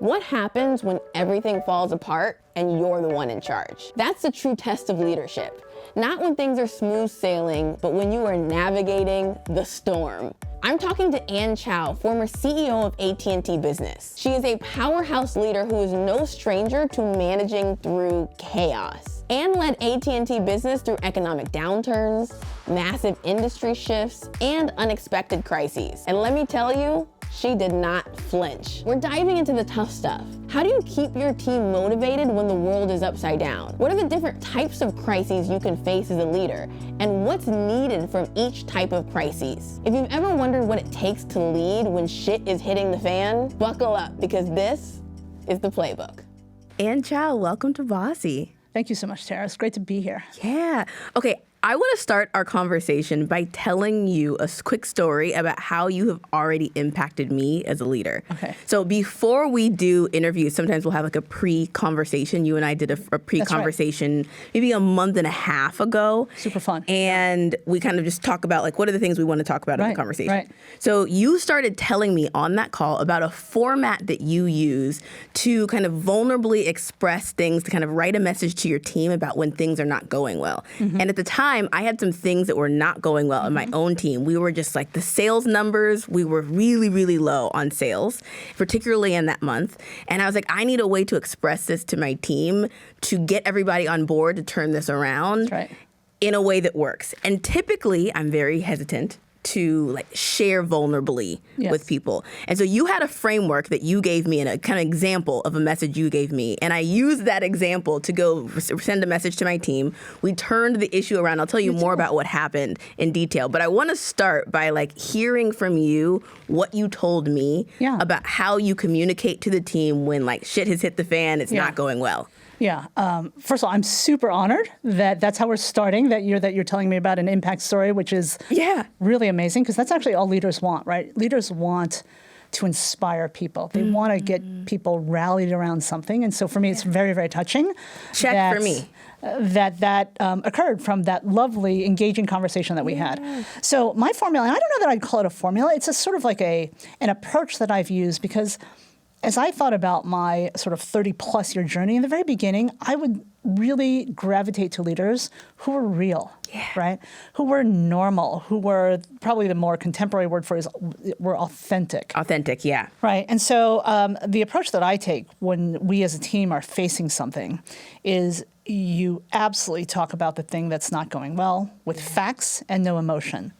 What happens when everything falls apart and you're the one in charge? That's the true test of leadership. Not when things are smooth sailing, but when you are navigating the storm. I'm talking to Chow, former CEO of AT&T Business. She is a powerhouse leader who is no stranger to managing through chaos. Ann led AT&T Business through economic downturns, massive industry shifts, and unexpected crises. And let me tell you, she did not flinch. We're diving into the tough stuff. How do you keep your team motivated when the world is upside down? What are the different types of crises you can face as a leader? And what's needed from each type of crises? If you've ever wondered what it takes to lead when shit is hitting the fan, buckle up, because this is the playbook. Ann Chow, welcome to Bossy. Thank you so much, Tara. It's great to be here. Yeah. Okay, I want to start our conversation by telling you a quick story about how you have already impacted me as a leader. Okay. So before we do interviews, sometimes we'll have like a pre-conversation. You and I did a pre-conversation maybe a month and a half ago. Super fun. And we kind of just talk about like what are the things we want to talk about in the conversation. Right. So you started telling me on that call about a format that you use to kind of vulnerably express things, to kind of write a message to your team about when things are not going well. Mm-hmm. And at the time, I had some things that were not going well in my own team. We were just like the sales numbers, we were really, really low on sales, particularly in that month. And I was like, I need a way to express this to my team to get everybody on board to turn this around in a way that works. And typically, I'm very hesitant to like share vulnerably with people. And so you had a framework that you gave me and a kind of example of a message you gave me. And I used that example to go send a message to my team. We turned the issue around. I'll tell you more about what happened in detail. But I want to start by like hearing from you what you told me about how you communicate to the team when like shit has hit the fan, it's not going well. Yeah. First of all, I'm super honored that that's how we're starting, that you're telling me about an impact story, which is really amazing, because that's actually all leaders want, right? Leaders want to inspire people. They want to get people rallied around something. And so for me, it's very, very touching. Check for me. That occurred from that lovely, engaging conversation that we had. So my formula, and I don't know that I'd call it a formula, it's a sort of like an approach that I've used, because as I thought about my sort of 30-plus year journey, in the very beginning, I would really gravitate to leaders who were real, right? Who were normal, who were, probably the more contemporary word for it is, were authentic. Authentic, yeah. Right, and so the approach that I take when we as a team are facing something is you absolutely talk about the thing that's not going well with facts and no emotion.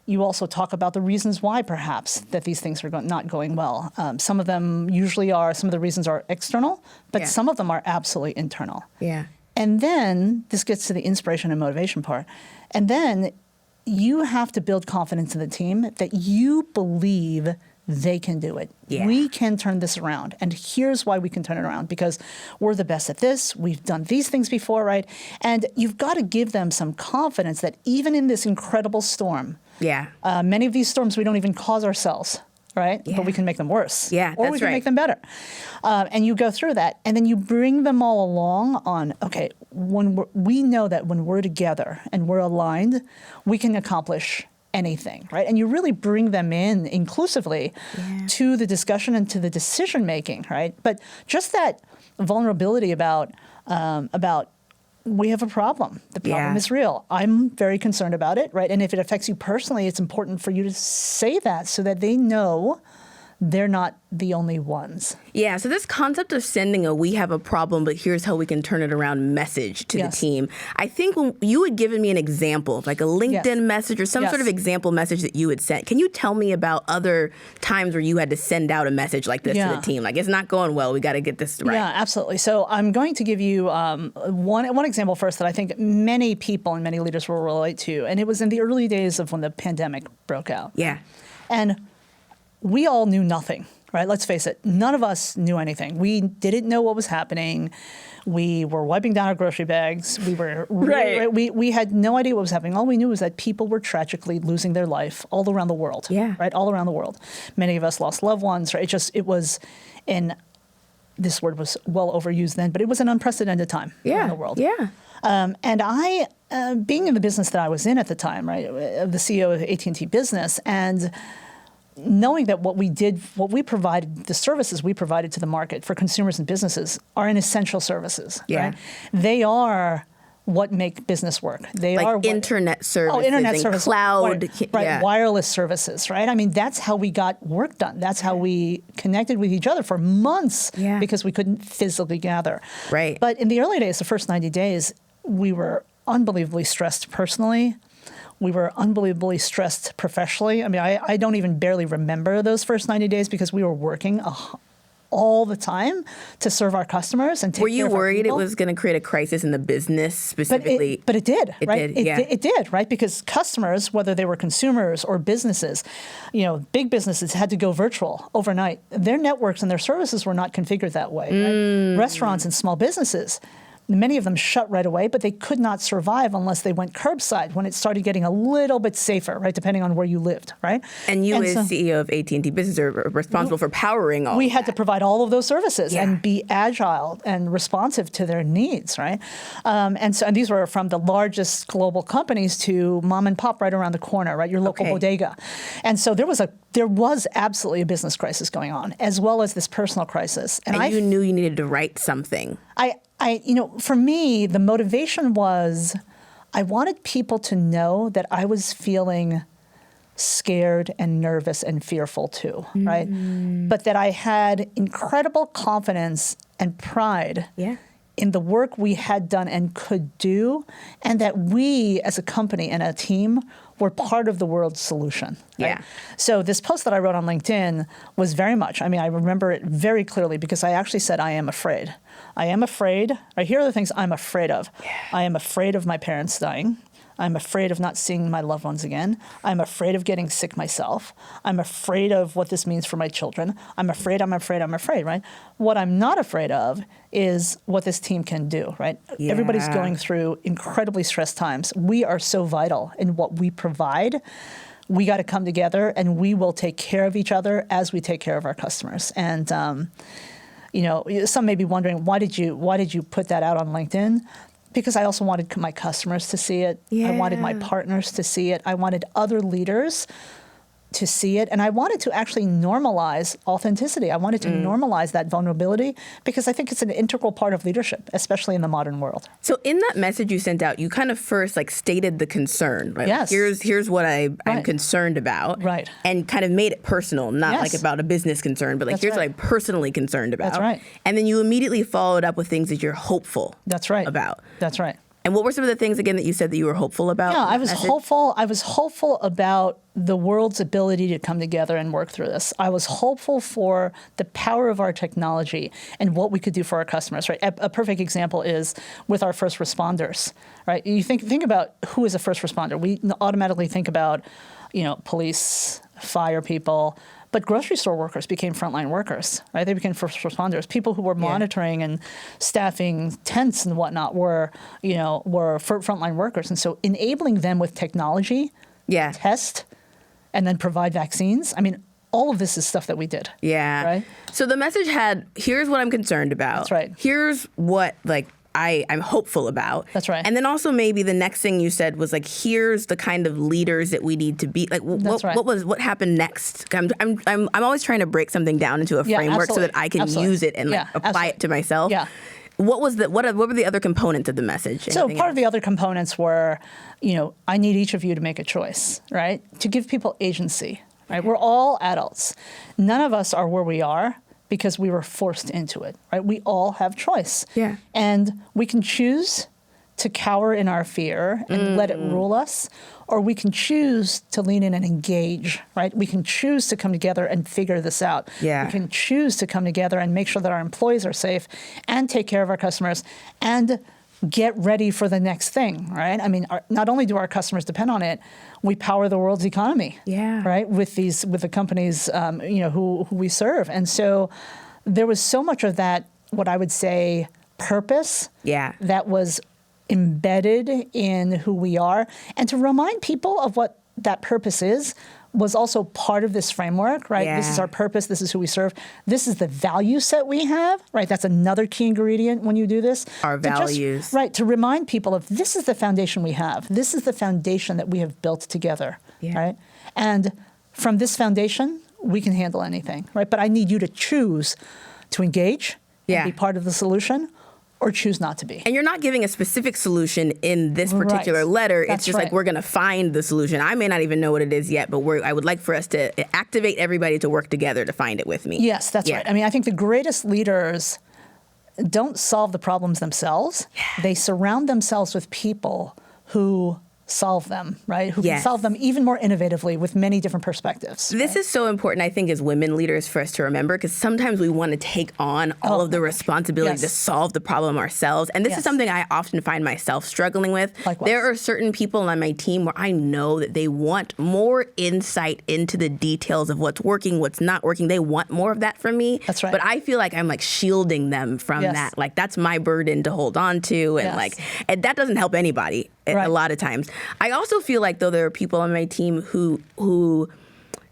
You also talk about the reasons why, perhaps, that these things are not going well. Some of them usually are, some of the reasons are external, but some of them are absolutely internal. And then, this gets to the inspiration and motivation part, and then you have to build confidence in the team that you believe they can do it. We can turn this around. And here's why we can turn it around. Because we're the best at this. We've done these things before, right? And you've got to give them some confidence that even in this incredible storm, many of these storms we don't even cause ourselves, right? But we can make them worse. Or we can make them better. And you go through that. And then you bring them all along on, okay, we know that when we're together and we're aligned, we can accomplish anything, right? And you really bring them in inclusively to the discussion and to the decision making, right? But just that vulnerability about we have a problem. The problem is real. I'm very concerned about it, right? And if it affects you personally, it's important for you to say that so that they know they're not the only ones. Yeah, so this concept of sending a "we have a problem, but here's how we can turn it around" message to the team. I think when you had given me an example, like a LinkedIn message or some sort of example message that you had sent. Can you tell me about other times where you had to send out a message like this to the team? Like, it's not going well, we got to get this right. Yeah, absolutely. So I'm going to give you one example first that I think many people and many leaders will relate to. And it was in the early days of when the pandemic broke out. And we all knew nothing, right? Let's face it. None of us knew anything. We didn't know what was happening. We were wiping down our grocery bags. We were we had no idea what was happening. All we knew was that people were tragically losing their life all around the world. Right, all around the world. Many of us lost loved ones. Right, it was this word was well overused then, but it was an unprecedented time around the world. And I, being in the business that I was in at the time, right, the CEO of AT&T Business, and knowing that what we provided, the services we provided to the market for consumers and businesses are an essential services. Yeah. Right? They are what make business work. They like are what, internet services, internet and services, cloud, right, yeah. wireless services, right? I mean, that's how we got work done. That's how we connected with each other for months because we couldn't physically gather. Right. But in the early days, the first 90 days, we were unbelievably stressed personally. We were unbelievably stressed professionally. I mean, I don't even barely remember those first 90 days because we were working all the time to serve our customers and take care of our people. Were you worried it was going to create a crisis in the business specifically? But it did, right? It did, right? Because customers, whether they were consumers or businesses, big businesses had to go virtual overnight. Their networks and their services were not configured that way. Right? Restaurants and small businesses, many of them shut right away, but they could not survive unless they went curbside when it started getting a little bit safer, right, depending on where you lived, right? And you as CEO of AT&T Business are responsible for powering all We of had that. to provide all of those services and be agile and responsive to their needs, right? And these were from the largest global companies to mom and pop right around the corner, right, your local bodega. And so there was absolutely a business crisis going on, as well as this personal crisis. And you knew you needed to write something. For me, the motivation was I wanted people to know that I was feeling scared and nervous and fearful too, right? But that I had incredible confidence and pride in the work we had done and could do, and that we as a company and a team were part of the world's solution. Right? Yeah. So this post that I wrote on LinkedIn was very much, I remember it very clearly because I actually said, I am afraid. I am afraid. Right, here are the things I'm afraid of. Yeah. I am afraid of my parents dying. I'm afraid of not seeing my loved ones again. I'm afraid of getting sick myself. I'm afraid of what this means for my children. I'm afraid, right? What I'm not afraid of is what this team can do, right? Yeah. Everybody's going through incredibly stressed times. We are so vital in what we provide. We got to come together and we will take care of each other as we take care of our customers. And, some may be wondering, why did you put that out on LinkedIn? Because I also wanted my customers to see it. Yeah. I wanted my partners to see it. I wanted other leaders to see it. And I wanted to actually normalize authenticity. I wanted to normalize that vulnerability because I think it's an integral part of leadership, especially in the modern world. So in that message you sent out, you kind of first stated the concern, right? Yes. Here's what I'm concerned about. Right. And kind of made it personal, not about a business concern, but here's what I'm personally concerned about. That's right. And then you immediately followed up with things that you're hopeful about. That's right. And what were some of the things, again, that you said that you were hopeful about? Yeah, I was hopeful about the world's ability to come together and work through this. I was hopeful for the power of our technology and what we could do for our customers, right? A perfect example is with our first responders, right? You think about who is a first responder. We automatically think about, police, fire people, but grocery store workers became frontline workers, right? They became first responders. People who were monitoring and staffing tents and whatnot were frontline workers. And so enabling them with technology, test, and then provide vaccines. All of this is stuff that we did. Yeah. Right? So the message had, here's what I'm concerned about. That's right. Here's what, I'm hopeful about. That's right. And then also maybe the next thing you said was here's the kind of leaders that we need to be. What happened next? I'm always trying to break something down into a framework so that I can use it and apply it to myself. Yeah. What were the other components of the message? So part of the other components were, I need each of you to make a choice, right? To give people agency, right? We're all adults. None of us are where we are because we were forced into it, right? We all have choice. Yeah. And we can choose to cower in our fear and let it rule us, or we can choose to lean in and engage, right? We can choose to come together and figure this out. Yeah. We can choose to come together and make sure that our employees are safe and take care of our customers and get ready for the next thing, right? Not only do our customers depend on it, we power the world's economy, right? With the companies, who we serve. And so there was so much of that, what I would say, purpose that was embedded in who we are. And to remind people of what that purpose is was also part of this framework, right? Yeah. This is our purpose. This is who we serve. This is the value set we have, right? That's another key ingredient when you do this. Our values. To remind people of this is the foundation we have. This is the foundation that we have built together, right? And from this foundation, we can handle anything, right? But I need you to choose to engage and be part of the solution, or choose not to be. And you're not giving a specific solution in this particular letter. It's just like, we're going to find the solution. I may not even know what it is yet, but I would like for us to activate everybody to work together to find it with me. Yes, that's right. I mean, I think the greatest leaders don't solve the problems themselves. They surround themselves with people who solve them, right? Who can solve them even more innovatively with many different perspectives. This is so important, I think, as women leaders for us to remember, because sometimes we want to take on all of the responsibility to solve the problem ourselves. And this is something I often find myself struggling with. Likewise. There are certain people on my team where I know that they want more insight into the details of what's working, what's not working. They want more of that from me. That's right. But I feel like I'm like shielding them from that. Like, that's my burden to hold on to. And and that doesn't help anybody. A lot of times. I also feel like, though, there are people on my team who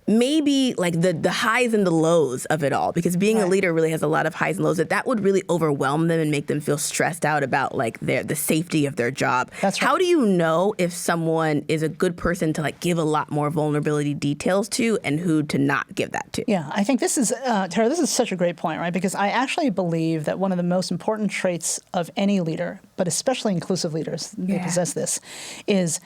maybe like the highs and the lows of it all, because being a leader really has a lot of highs and lows, that would really overwhelm them and make them feel stressed out about like the safety of their job. That's right. How do you know if someone is a good person to like give a lot more vulnerability details to, and who to not give that to? Yeah, I think this is, Tara, this is such a great point, right? Because I actually believe that one of the most important traits of any leader, but especially inclusive leaders, they possess this, is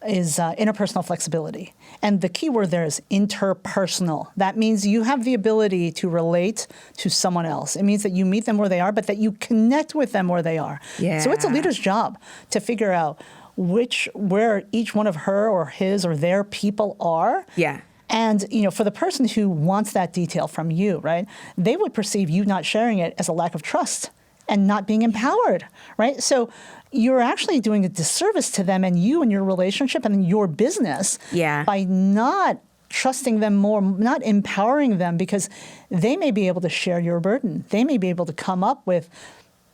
interpersonal flexibility. And the key word there is interpersonal. That means you have the ability to relate to someone else. It means that you meet them where they are, but that you connect with them where they are. Yeah. So it's a leader's job to figure out where each one of her or his or their people are. Yeah. And, for the person who wants that detail from you, right, they would perceive you not sharing it as a lack of trust and not being empowered, right? So you're actually doing a disservice to them and you and your relationship and your business by not trusting them more, not empowering them, because they may be able to share your burden. They may be able to come up with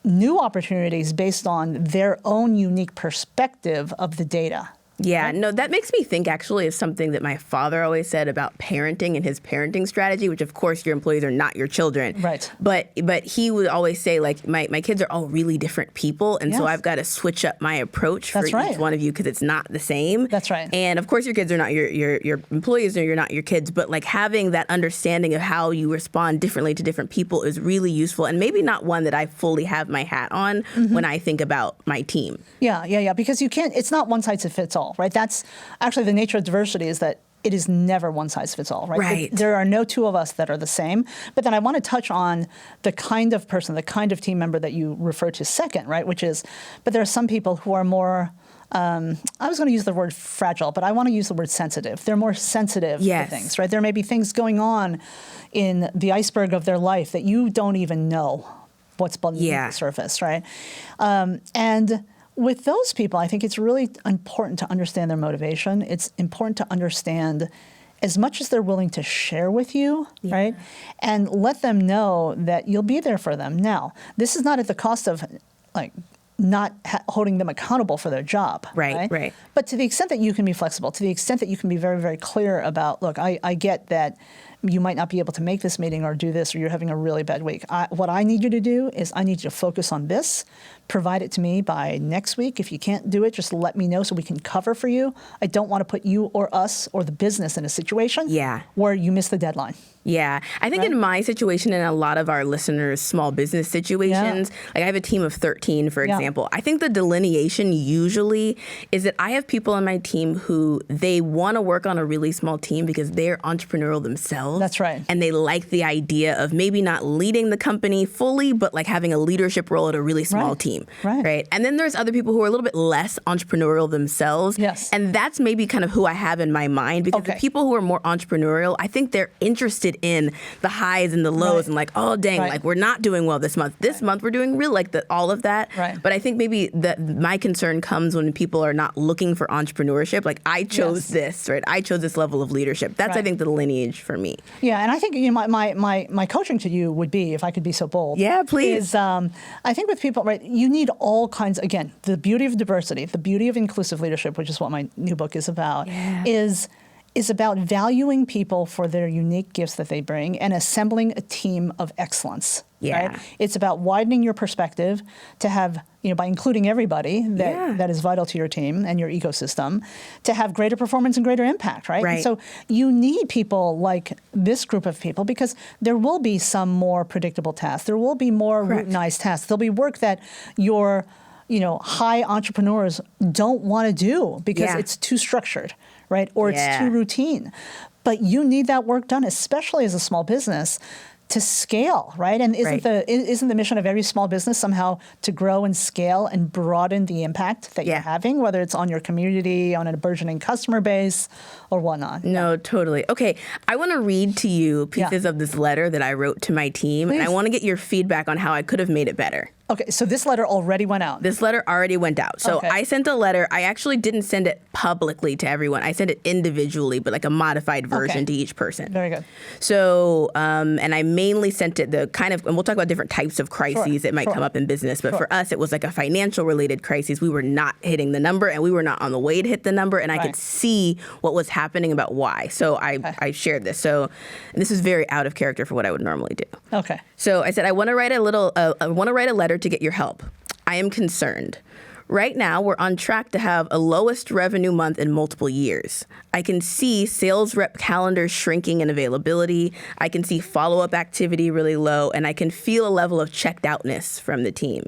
new opportunities based on their own unique perspective of the data. Yeah, no, that makes me think actually of something that my father always said about parenting and his parenting strategy, which of course your employees are not your children. Right. But he would always say, like, my kids are all really different people, and so I've got to switch up my approach for each one of you because it's not the same. That's right. And of course your kids are not your employees, or you're not your kids, but like having that understanding of how you respond differently to different people is really useful, and maybe not one that I fully have my hat on when I think about my team. Yeah, because you can't, it's not one size fits all. Right? That's actually the nature of diversity, is that it is never one size fits all, right? Right. There are no two of us that are the same. But then I want to touch on the kind of person, the kind of team member that you refer to second, right? Which is, but there are some people who are more, I was going to use the word fragile, but I want to use the word sensitive. They're more sensitive to things, right? There may be things going on in the iceberg of their life that you don't even know what's beneath the surface, right? And with those people, I think it's really important to understand their motivation. It's important to understand as much as they're willing to share with you, right? And let them know that you'll be there for them. Now, this is not at the cost of like not holding them accountable for their job. Right. But to the extent that you can be flexible, to the extent that you can be very, very clear about, look, I get that you might not be able to make this meeting or do this, or you're having a really bad week. What I need you to do is I need you to focus on this, provide it to me by next week. If you can't do it, just let me know so we can cover for you. I don't want to put you or us or the business in a situation where you miss the deadline. Yeah. I think in my situation and a lot of our listeners' small business situations, like I have a team of 13, for example. I think the delineation usually is that I have people on my team who they want to work on a really small team because they're entrepreneurial themselves. That's right. And they like the idea of maybe not leading the company fully, but like having a leadership role at a really small team. Right. And then there's other people who are a little bit less entrepreneurial themselves. Yes. And that's maybe kind of who I have in my mind, because the people who are more entrepreneurial, I think they're interested in the highs and the lows and like, oh, dang, like we're not doing well this month. This month we're doing really like all of that. But I think maybe my concern comes when people are not looking for entrepreneurship. Like I chose this, right? I chose this level of leadership. That's, I think, the lineage for me. Yeah, and I think my coaching to you would be, if I could be so bold. Yeah, please. Is I think with people, right, you need all kinds, again, the beauty of diversity, the beauty of inclusive leadership, which is what my new book is about, is is about valuing people for their unique gifts that they bring and assembling a team of excellence. Yeah. Right? It's about widening your perspective to have, by including everybody that is vital to your team and your ecosystem, to have greater performance and greater impact, right? Right. And so you need people like this group of people because there will be some more predictable tasks. There will be more routinized tasks. There'll be work that your high entrepreneurs don't want to do because it's too structured, right? Or it's too routine. But you need that work done, especially as a small business, to scale, right? And isn't the mission of every small business somehow to grow and scale and broaden the impact that you're having, whether it's on your community, on a burgeoning customer base, or whatnot? No, totally. Okay, I want to read to you pieces of this letter that I wrote to my team, and I want to get your feedback on how I could have made it better. Okay, so this letter already went out. This letter already went out. So I sent a letter. I actually didn't send it publicly to everyone. I sent it individually, but like a modified version to each person. Very good. So, and I mainly sent it and we'll talk about different types of crises that might come up in business. But for us, it was like a financial related crisis. We were not hitting the number and we were not on the way to hit the number. And I could see what was happening about why. So I shared this. So this is very out of character for what I would normally do. Okay. So I said, I want to write a letter to get your help. I am concerned. Right now, we're on track to have a lowest revenue month in multiple years. I can see sales rep calendars shrinking in availability. I can see follow-up activity really low, and I can feel a level of checked outness from the team.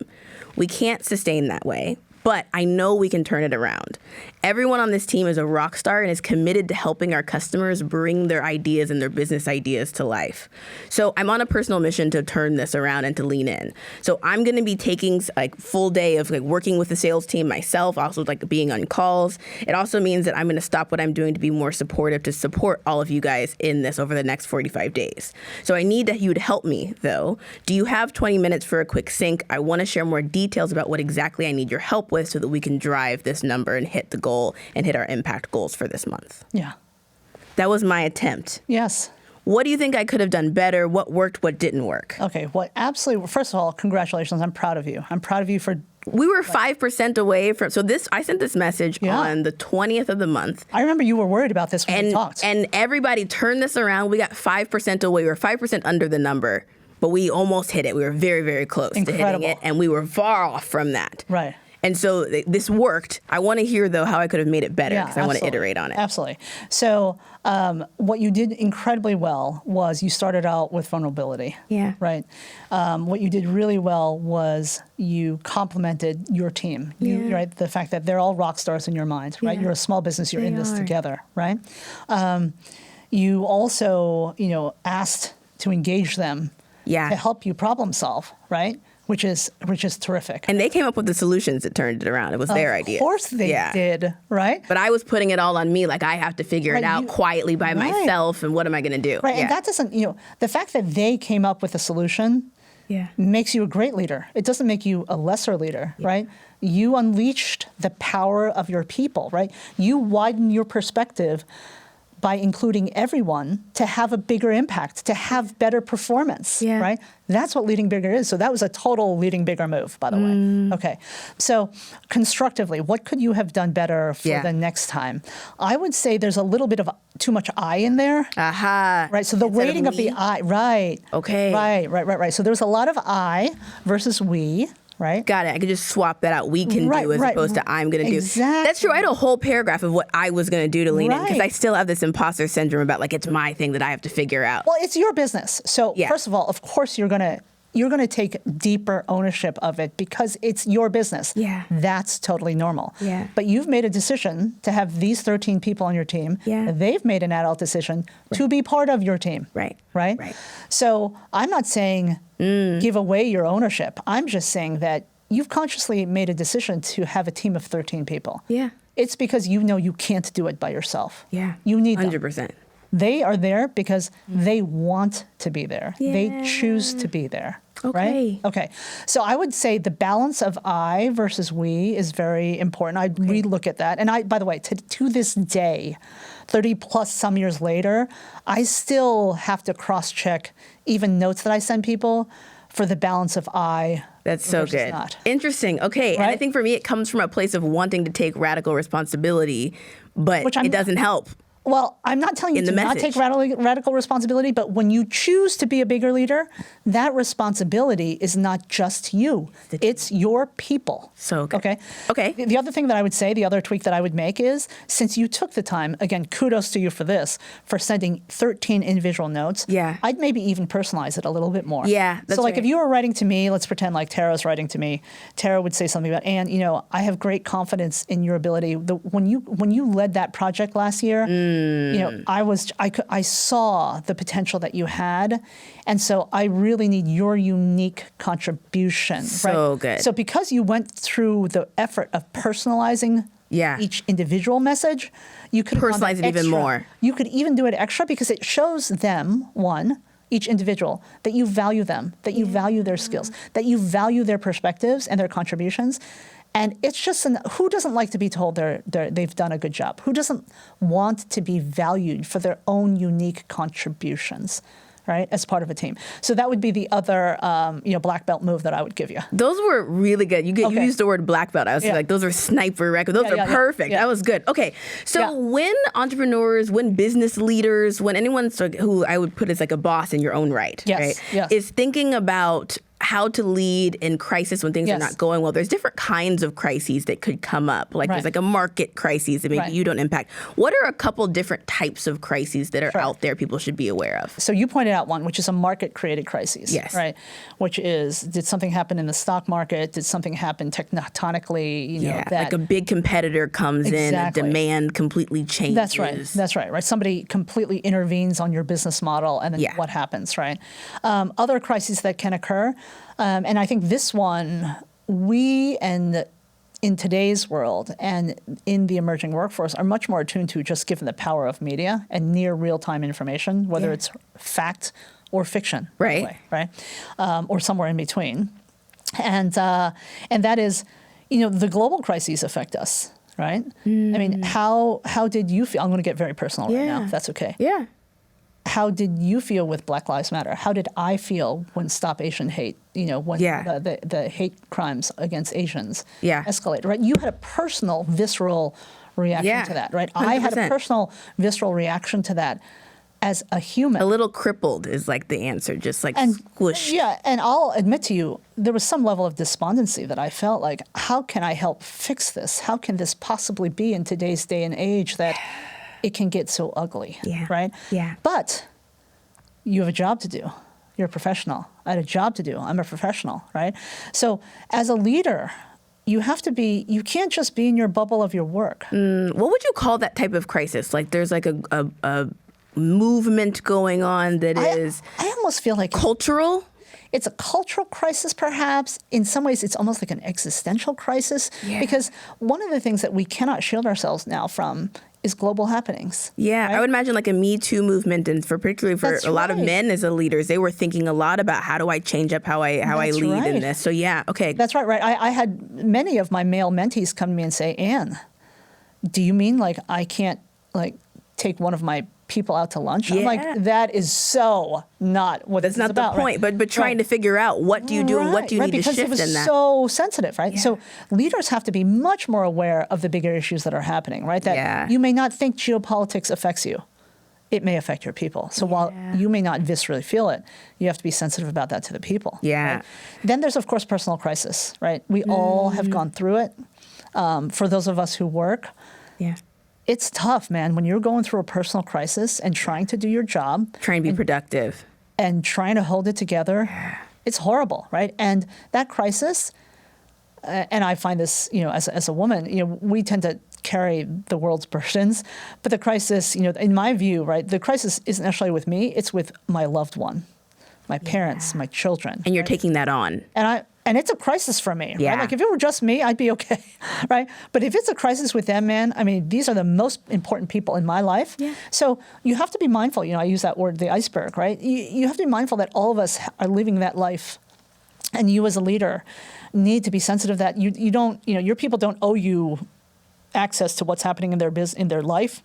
We can't sustain that way, but I know we can turn it around. Everyone on this team is a rock star and is committed to helping our customers bring their ideas and their business ideas to life. So I'm on a personal mission to turn this around and to lean in. So I'm going to be taking like full day of like working with the sales team myself, also like being on calls. It also means that I'm going to stop what I'm doing to be more supportive, to support all of you guys in this over the next 45 days. So I need you to help me though. Do you have 20 minutes for a quick sync? I want to share more details about what exactly I need your help with so that we can drive this number and hit the goal and hit our impact goals for this month. Yeah. That was my attempt. Yes. What do you think I could have done better? What worked? What didn't work? Okay. Well, absolutely. First of all, congratulations. I'm proud of you. I'm proud of you for... We were 5% away from... So I sent this message on the 20th of the month. I remember you were worried about this when we talked. And everybody turned this around. We got 5% away. We were 5% under the number, but we almost hit it. We were very, very close to hitting it, and we were far off from that. Right. And so this worked. I want to hear, though, how I could have made it better because I want to iterate on it. Absolutely. So what you did incredibly well was you started out with vulnerability. Yeah. Right. What you did really well was you complimented your team. Right. The fact that they're all rock stars in your mind. Right. You're a small business. You're in this together. Right. You also, asked to engage them to help you problem solve. Right. Which is terrific. And they came up with the solutions that turned it around. It was their idea. Of course they did, right? But I was putting it all on me, like I have to figure it out quietly by myself, and what am I going to do? Right, and that doesn't, the fact that they came up with a solution makes you a great leader. It doesn't make you a lesser leader, right? You unleashed the power of your people, right? You widened your perspective by including everyone to have a bigger impact, to have better performance, right? That's what leading bigger is. So that was a total leading bigger move, by the way. Okay, so constructively, what could you have done better for the next time? I would say there's a little bit of too much I in there. Aha. Right, so the weighting of the I, right. Okay. Right. So there's a lot of I versus we. Right. Got it. I could just swap that out. We can do as opposed to I'm going to do. Exactly. That's true. I had a whole paragraph of what I was going to do to lean in because I still have this imposter syndrome about like it's my thing that I have to figure out. Well, it's your business. So first of all, of course, you're going to take deeper ownership of it because it's your business. Yeah. That's totally normal. Yeah. But you've made a decision to have these 13 people on your team. Yeah. They've made an adult decision to be part of your team. Right. So I'm not saying give away your ownership. I'm just saying that you've consciously made a decision to have a team of 13 people. Yeah. It's because you know you can't do it by yourself. Yeah. You need 100%. them. They are there because they want to be there. Yeah. They choose to be there. Okay. Right? Okay. So I would say the balance of I versus we is very important. I'd relook at that. And by the way, to this day, 30 plus some years later, I still have to cross-check even notes that I send people for the balance of I. That's so good. Not. Interesting. Okay. Right? And I think for me, it comes from a place of wanting to take radical responsibility, but it doesn't help. Well, I'm not telling you in to the not take message. radical responsibility, but when you choose to be a bigger leader, that responsibility is not just you. It's your people. So good. Okay? Okay. The other thing that I would say, the other tweak that I would make is, since you took the time, again, kudos to you for this, for sending 13 individual notes, Yeah. I'd maybe even personalize it a little bit more. Yeah, that's So like right. if you were writing to me, let's pretend like Tara's writing to me, Tara would say something about, Anne, you know, I have great confidence in your ability. When you led that project last year, you know, I saw the potential that you had, and so I really need your unique contribution. So right? good. So because you went through the effort of personalizing each individual message, you could personalize it even more. You could even do it extra because it shows them, one, each individual, that you value them, that you value their skills, that you value their perspectives and their contributions. And it's just, who doesn't like to be told they've done a good job? Who doesn't want to be valued for their own unique contributions, right, as part of a team? So that would be the other, black belt move that I would give you. Those were really good. You Okay. used the word black belt. I was like, those are sniper records. Those are perfect. yeah. That was good. Okay, so when entrepreneurs, when business leaders, when anyone who I would put as like a boss in your own right, right, is thinking about how to lead in crisis when things are not going well. There's different kinds of crises that could come up. Like there's like a market crisis that maybe you don't impact. What are a couple different types of crises that are out there people should be aware of? So you pointed out one, which is a market-created crisis. Yes. Right? Which is, did something happen in the stock market? Did something happen tectonically? You know, that, like a big competitor comes in, a demand completely changes. That's right. Somebody completely intervenes on your business model, and then what happens, right? Other crises that can occur, and I think this one, in today's world and in the emerging workforce are much more attuned to, just given the power of media and near real-time information, whether it's fact or fiction, right? Or somewhere in between. And that is, the global crises affect us, right? I mean, how did you feel? I'm going to get very personal right now, if that's okay. Yeah. How did you feel with Black Lives Matter? How did I feel when Stop Asian Hate, when the hate crimes against Asians escalated, right? You had a personal, visceral reaction to that, right? 100%. I had a personal, visceral reaction to that as a human. A little crippled is like the answer, just like squished. Yeah, and I'll admit to you, there was some level of despondency that I felt like, how can I help fix this? How can this possibly be in today's day and age that it can get so ugly, right? Yeah. But you have a job to do. You're a professional. I had a job to do. I'm a professional, right? So as a leader, you can't just be in your bubble of your work. What would you call that type of crisis? Like there's like a movement going on that is I almost feel like cultural? It's a cultural crisis, perhaps. In some ways, it's almost like an existential crisis. Because one of the things that we cannot shield ourselves now from is global happenings. Yeah, right? I would imagine like a Me Too movement, and particularly for a lot of men as leaders, they were thinking a lot about how do I change up how I lead in this. So okay. That's right. I had many of my male mentees come to me and say, Anne, do you mean like I can't like take one of my people out to lunch? I'm like, that is so not what that's this is about. That's not the point, but trying to figure out what do you do and what do you need to shift in that. Because it was so sensitive, right? So leaders have to be much more aware of the bigger issues that are happening, right? That you may not think geopolitics affects you. It may affect your people. So while you may not viscerally feel it, you have to be sensitive about that to the people. Yeah. Right? Then there's, of course, personal crisis, right? We all have gone through it. For those of us who work, it's tough, man, when you're going through a personal crisis and trying to do your job. Trying to be productive. And trying to hold it together. It's horrible, right? And that crisis, and I find this, as a woman, we tend to carry the world's burdens. But the crisis, in my view, right, the crisis isn't necessarily with me. It's with my loved one, my parents, my children. And you're taking that on. And it's a crisis for me, right? Like if it were just me, I'd be okay, right? But if it's a crisis with them, man, I mean, these are the most important people in my life. So you have to be mindful. I use that word, the iceberg, right? You have to be mindful that all of us are living that life. And you as a leader need to be sensitive that you don't, your people don't owe you access to what's happening in their life.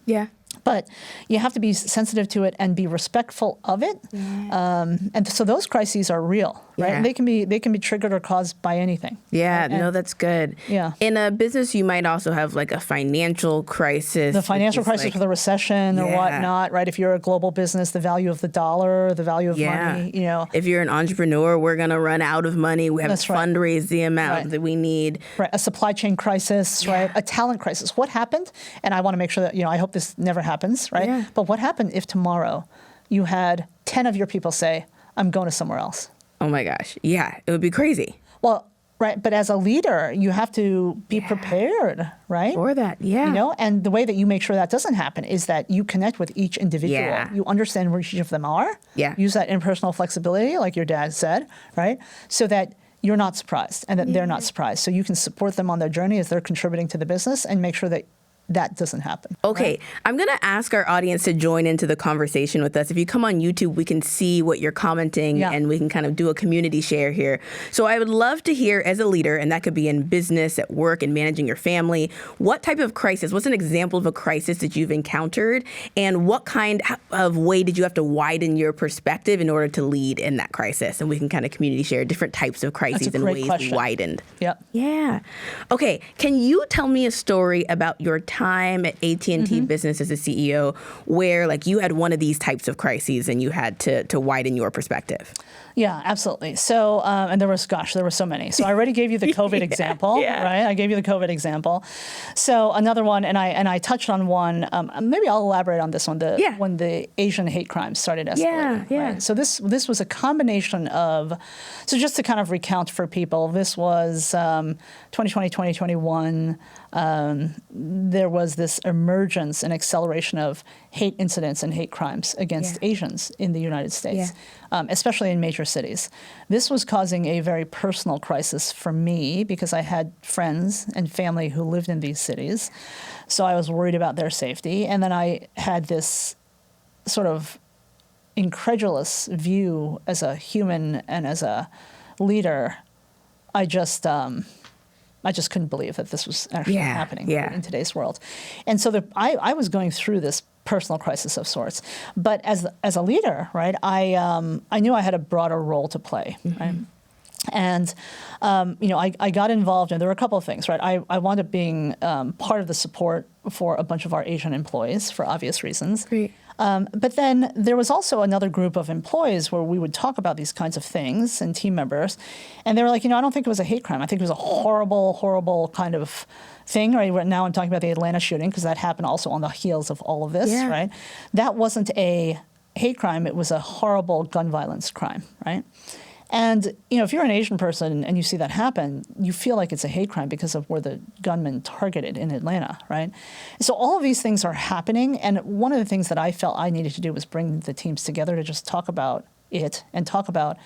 But you have to be sensitive to it and be respectful of it. And so those crises are real, right? And they can be triggered or caused by anything. Yeah, right? no, that's good. Yeah. In a business, you might also have like a financial crisis. The financial crisis with a recession or whatnot, right? If you're a global business, the value of the dollar, the value of money, you know. If you're an entrepreneur, we're going to run out of money. We haven't fundraised the amount that we need. Right, a supply chain crisis, right? A talent crisis. What happened? And I want to make sure that, you know, I hope this never happens, right? Yeah. But what happened if tomorrow you had 10 of your people say, I'm going to somewhere else? Oh my gosh. Yeah, it would be crazy. Well, right. But as a leader, you have to be prepared, right? For that, You know, and the way that you make sure that doesn't happen is that you connect with each individual. Yeah. You understand where each of them are. Yeah. Use that impersonal flexibility, like your dad said, right? So that you're not surprised and that they're not surprised. So you can support them on their journey as they're contributing to the business and make sure that that doesn't happen. Okay, right? I'm going to ask our audience to join into the conversation with us. If you come on YouTube, we can see what you're commenting and we can kind of do a community share here. So I would love to hear, as a leader, and that could be in business, at work, and managing your family, what type of crisis, what's an example of a crisis that you've encountered, and what kind of way did you have to widen your perspective in order to lead in that crisis? And we can kind of community share different types of crises and ways we widened. Yep. Yeah. Okay, can you tell me a story about your time at AT&T Business as a CEO where like you had one of these types of crises and you had to widen your perspective? Yeah, absolutely. So, and there were so many. So I already gave you the COVID example, right? I gave you the COVID example. So another one, and I touched on one, maybe I'll elaborate on this one, when the Asian hate crimes started escalating. Right? So this was a combination of, so just to kind of recount for people, this was 2020, 2021, there was this emergence and acceleration of hate incidents and hate crimes against Asians in the United States, especially in major cities. This was causing a very personal crisis for me because I had friends and family who lived in these cities. So I was worried about their safety. And then I had this sort of incredulous view as a human and as a leader. I just couldn't believe that this was actually happening in today's world. And so I was going through this personal crisis of sorts. But as a leader, right, I knew I had a broader role to play, right? And, you know, I got involved, and there were a couple of things, right? I wound up being part of the support for a bunch of our Asian employees for obvious reasons. Great. But then there was also another group of employees where we would talk about these kinds of things and team members. And they were like, you know, I don't think it was a hate crime. I think it was a horrible, horrible kind of thing. Right now I'm talking about the Atlanta shooting because that happened also on the heels of all of this, right? That wasn't a hate crime. It was a horrible gun violence crime, right? And, you know, if you're an Asian person and you see that happen, you feel like it's a hate crime because of where the gunman targeted in Atlanta, right? So all of these things are happening. And one of the things that I felt I needed to do was bring the teams together to just talk about it and talk about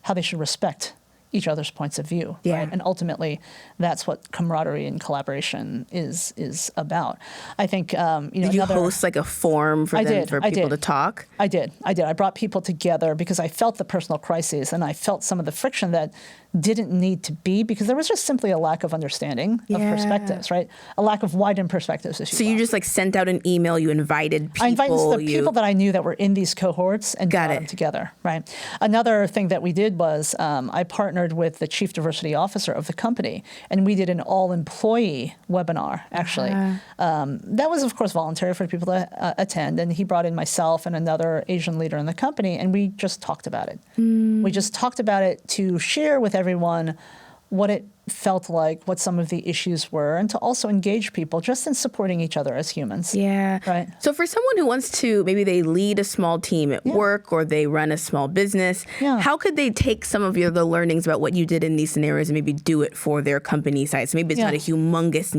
how they should respect each other's points of view, right? And ultimately, that's what camaraderie and collaboration is about. I think, you know, did you host like a forum for people to talk? I did. I brought people together because I felt the personal crises and I felt some of the friction that didn't need to be because there was just simply a lack of understanding of perspectives, right? A lack of widened perspectives. So you just like sent out an email, you invited people. I invited the people that I knew that were in these cohorts and brought them together, right? Another thing that we did was I partnered with the chief diversity officer of the company and we did an all-employee webinar, actually. That was, of course, voluntary for people to attend, and he brought in myself and another Asian leader in the company, and we just talked about it. We just talked about it to share with everyone what it felt like, what some of the issues were, and to also engage people just in supporting each other as humans. Yeah. Right. So for someone who wants to, maybe they lead a small team at work or they run a small business, how could they take some of the learnings about what you did in these scenarios and maybe do it for their company site? So maybe it's not a humongous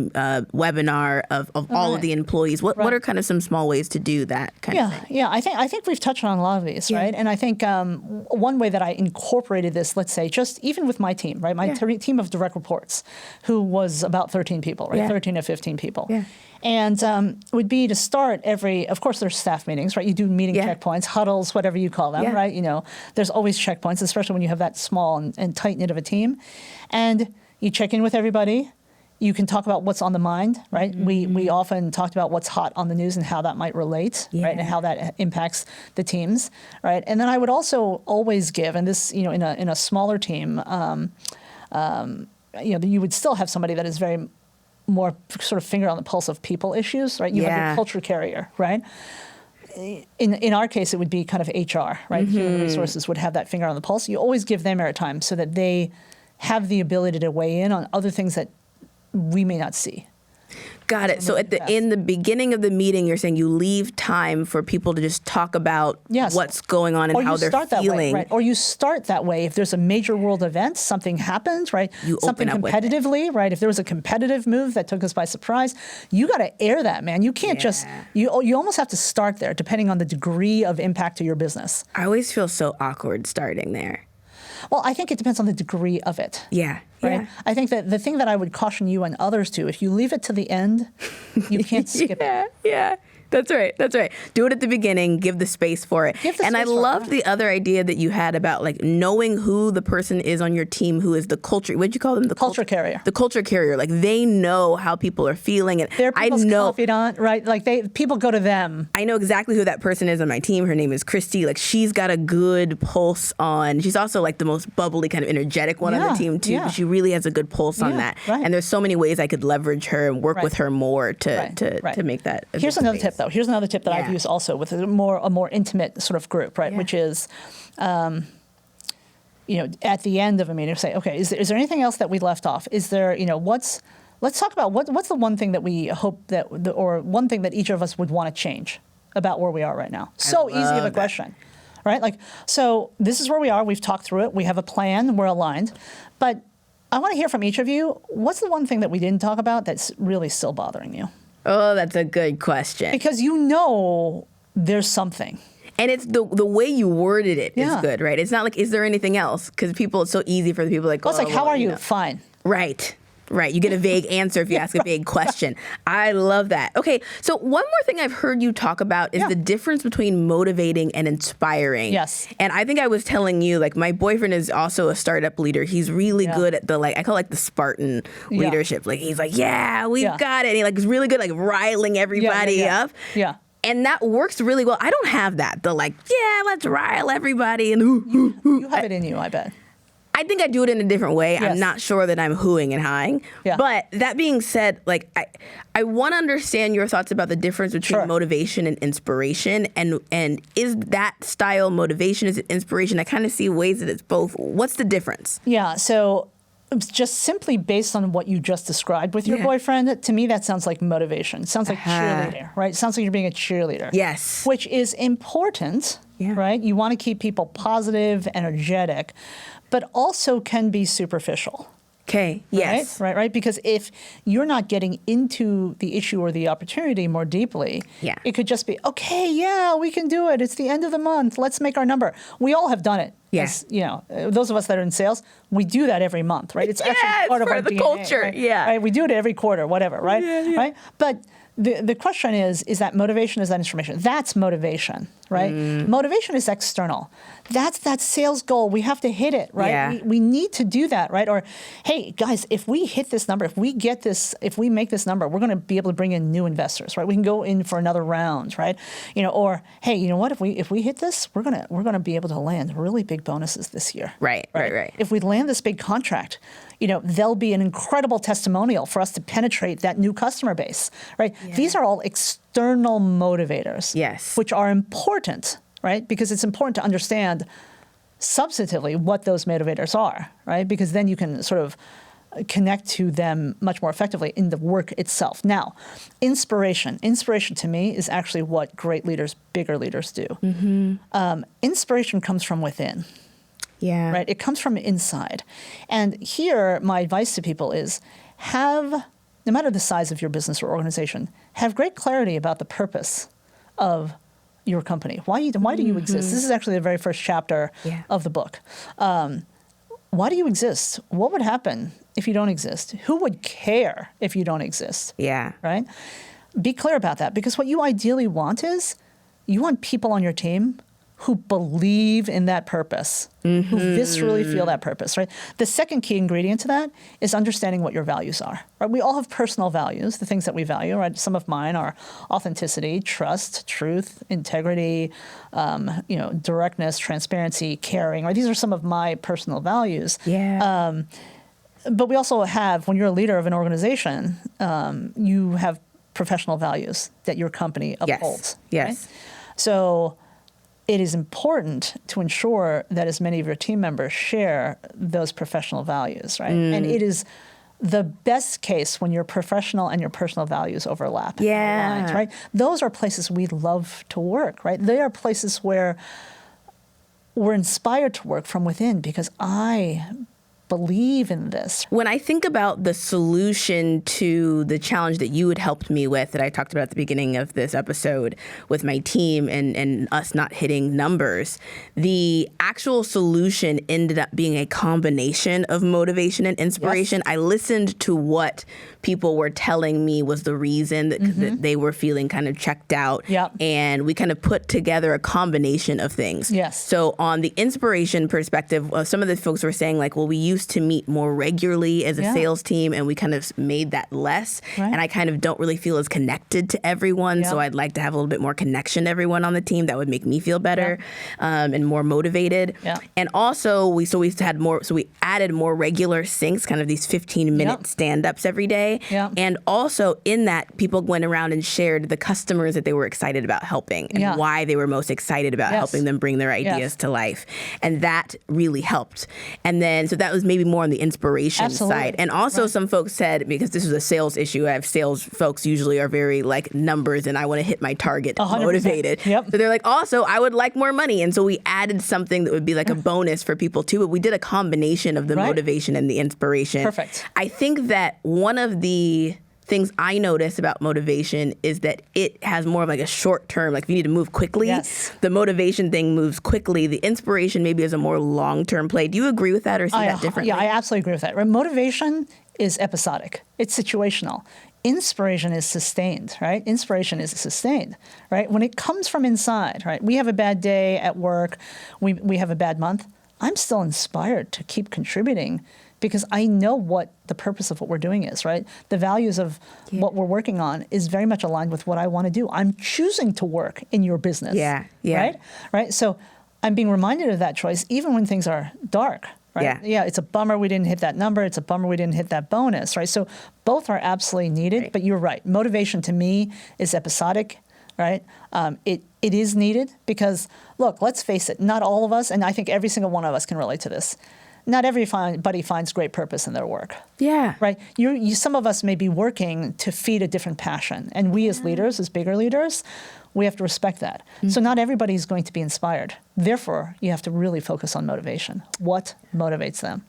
webinar of all of the employees. What are kind of some small ways to do that kind of thing? Yeah, I think we've touched on a lot of these, right? And I think one way that I incorporated this, let's say, just even with my team, right? My team of direct reports, who was about 13 people, right? 13 to 15 people. And would be to start of course there's staff meetings, right? You do meeting checkpoints, huddles, whatever you call them, right? You know, there's always checkpoints, especially when you have that small and tight-knit of a team. And you check in with everybody, You can talk about what's on the mind, right? We often talked about what's hot on the news and how that might relate, right? And how that impacts the teams, right? And then I would also always give, and this, in a smaller team, you would still have somebody that is very more sort of finger on the pulse of people issues, right? You have your culture carrier, right? In our case, it would be kind of HR, right? Human resources would have that finger on the pulse. You always give them airtime so that they have the ability to weigh in on other things that we may not see. Got it. So in the beginning of the meeting, you're saying you leave time for people to just talk about what's going on and how they're feeling. That way, right? Or you start that way. If there's a major world event, something happens, right? You something open up competitively, right? If there was a competitive move that took us by surprise, you got to air that, man. You can't just, you almost have to start there depending on the degree of impact to your business. I always feel so awkward starting there. Well, I think it depends on the degree of it. Yeah. Right? Yeah. I think that the thing that I would caution you and others to, if you leave it to the end, you can't skip it. Yeah. That's right. That's right. Do it at the beginning. Give the space for it. And I loved the other idea that you had about like knowing who the person is on your team who is the culture. What'd you call them? The culture carrier. The culture carrier. Like they know how people are feeling. And they're people's confidant, right? Like people go to them. I know exactly who that person is on my team. Her name is Christy. Like she's got a good pulse on. She's also like the most bubbly, kind of energetic one on the team too. But she really has a good pulse on that. Right. And there's so many ways I could leverage her and work with her more to make that. Here's another tip though. Here's another tip that I've used also with a more intimate sort of group, right? Which is, at the end of a meeting, say, okay, is there anything else that we left off? Is there, let's talk about what's the one thing that we hope that, or one thing that each of us would want to change about where we are right now. So easy of a question, right? Like, so this is where we are. We've talked through it. We have a plan. We're aligned. But I want to hear from each of you. What's the one thing that we didn't talk about that's really still bothering you? Oh, that's a good question. Because there's something. And it's the way you worded it is good, right? It's not like, is there anything else? Because it's so easy for the people like, it's like, how are you? Fine. Right. You get a vague answer if you ask a vague question. I love that. Okay, so one more thing I've heard you talk about is the difference between motivating and inspiring. Yes. And I think I was telling you, like, my boyfriend is also a startup leader. He's really good at I call it the Spartan leadership. Like, he's like, we've got it. And he is really good at riling everybody up. Yeah. And that works really well. I don't have that. Let's rile everybody. And you have it in you, I bet. I think I do it in a different way. Yes. I'm not sure that I'm hooing and hawing. Yeah. But that being said, I want to understand your thoughts about the difference between motivation and inspiration. And is that style motivation? Is it inspiration? I kind of see ways that it's both. What's the difference? Yeah. So just simply based on what you just described with your boyfriend, to me, that sounds like motivation. It sounds like cheerleader, right? It sounds like you're being a cheerleader. Yes. Which is important, right? You want to keep people positive, energetic, but also can be superficial. Okay, yes. Right? Because if you're not getting into the issue or the opportunity more deeply, it could just be, okay, we can do it. It's the end of the month. Let's make our number. We all have done it. Yes. Those of us that are in sales, we do that every month, right? It's actually part of our DNA, culture. Right? Yeah. Right? We do it every quarter, whatever, right? Right? But the question is that motivation, is that inspiration? That's motivation, right? Motivation is external. That's that sales goal. We have to hit it, right? Yeah. We need to do that, right? Or, hey, guys, if we hit this number, if we make this number, we're going to be able to bring in new investors, right? We can go in for another round, right? Or, hey, you know what? If we hit this, we're gonna be able to land really big bonuses this year. Right. If we land this big contract, there'll be an incredible testimonial for us to penetrate that new customer base, right? Yeah. These are all external motivators, which are important, right? Because it's important to understand substantively what those motivators are, right? Because then you can sort of connect to them much more effectively in the work itself. Now, inspiration to me is actually what great leaders, bigger leaders do. Mm-hmm. Inspiration comes from within. Yeah. Right? It comes from inside. And here, my advice to people is no matter the size of your business or organization, have great clarity about the purpose of your company. Why do you exist? This is actually the very first chapter of the book. Why do you exist? What would happen if you don't exist? Who would care if you don't exist? Yeah. Right? Be clear about that, because what you ideally want is you want people on your team who believe in that purpose, who viscerally feel that purpose, right? The second key ingredient to that is understanding what your values are, right? We all have personal values, the things that we value, right? Some of mine are authenticity, trust, truth, integrity, directness, transparency, caring, right? These are some of my personal values. Yeah. But we also have, when you're a leader of an organization, you have professional values that your company upholds. Yes. Right? So it is important to ensure that as many of your team members share those professional values, right? And it is the best case when your professional and your personal values overlap. Yeah. Aligned, right? Those are places we love to work, right? They are places where we're inspired to work from within because I believe in this. When I think about the solution to the challenge that you had helped me with, that I talked about at the beginning of this episode with my team and us not hitting numbers, the actual solution ended up being a combination of motivation and inspiration. Yes. I listened to what people were telling me was the reason that they were feeling kind of checked out. Yep. And we kind of put together a combination of things. Yes. So on the inspiration perspective, some of the folks were saying like, well, we used to meet more regularly as a sales team and we kind of made that less. Right. And I kind of don't really feel as connected to everyone. Yep. So I'd like to have a little bit more connection to everyone on the team. That would make me feel better and more motivated. Yep. And also we added more regular syncs, kind of these 15-minute stand-ups every day. Yep. And also in that, people went around and shared the customers that they were excited about helping and why they were most excited about helping them bring their ideas to life. And that really helped. And then, so that was maybe more on the inspiration side. And also some folks said, because this was a sales issue, I have sales folks usually are very like numbers and I want to hit my target 100%. Motivated. Yep. So they're like, also, I would like more money. And so we added something that would be like a bonus for people too, but we did a combination of the motivation and the inspiration. Perfect. I think that one of the things I notice about motivation is that it has more of like a short term, like if you need to move quickly, the motivation thing moves quickly. The inspiration maybe is a more long-term play. Do you agree with that or see that differently? Yeah, I absolutely agree with that. Right? Motivation is episodic. It's situational. Inspiration is sustained, right? Inspiration is sustained, right? When it comes from inside, right? We have a bad day at work. We have a bad month. I'm still inspired to keep contributing because I know what the purpose of what we're doing is, right? The values of what we're working on is very much aligned with what I want to do. I'm choosing to work in your business, right? So I'm being reminded of that choice even when things are dark, right? Yeah, it's a bummer we didn't hit that number. It's a bummer we didn't hit that bonus, right? So both are absolutely needed, but you're right. Motivation to me is episodic, right? It is needed because, look, let's face it, not all of us, and I think every single one of us can relate to this, not everybody finds great purpose in their work. Yeah. Right? Some of us may be working to feed a different passion. And we as leaders, as bigger leaders, we have to respect that. So not everybody is going to be inspired. Therefore, you have to really focus on motivation. What motivates them?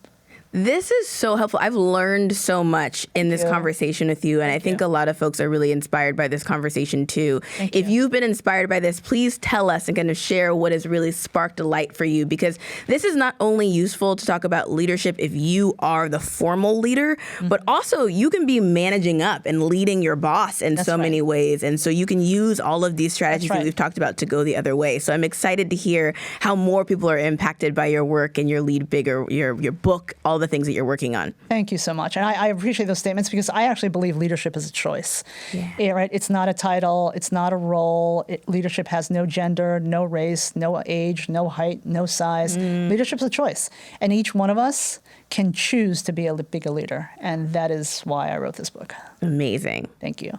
This is so helpful. I've learned so much in this conversation with you, and I think a lot of folks are really inspired by this conversation too. If you've been inspired by this, please tell us and kind of share what has really sparked a light for you, because this is not only useful to talk about leadership if you are the formal leader, but also you can be managing up and leading your boss in so many ways. And so you can use all of these strategies that we've talked about to go the other way. So I'm excited to hear how more people are impacted by your work and your Lead Bigger, your book, all the things that you're working on. Thank you so much. And I appreciate those statements because I actually believe leadership is a choice. Right? It's not a title. It's not a role. Leadership has no gender, no race, no age, no height, no size. Leadership is a choice. And each one of us can choose to be a bigger leader. And that is why I wrote this book. Amazing. Thank you.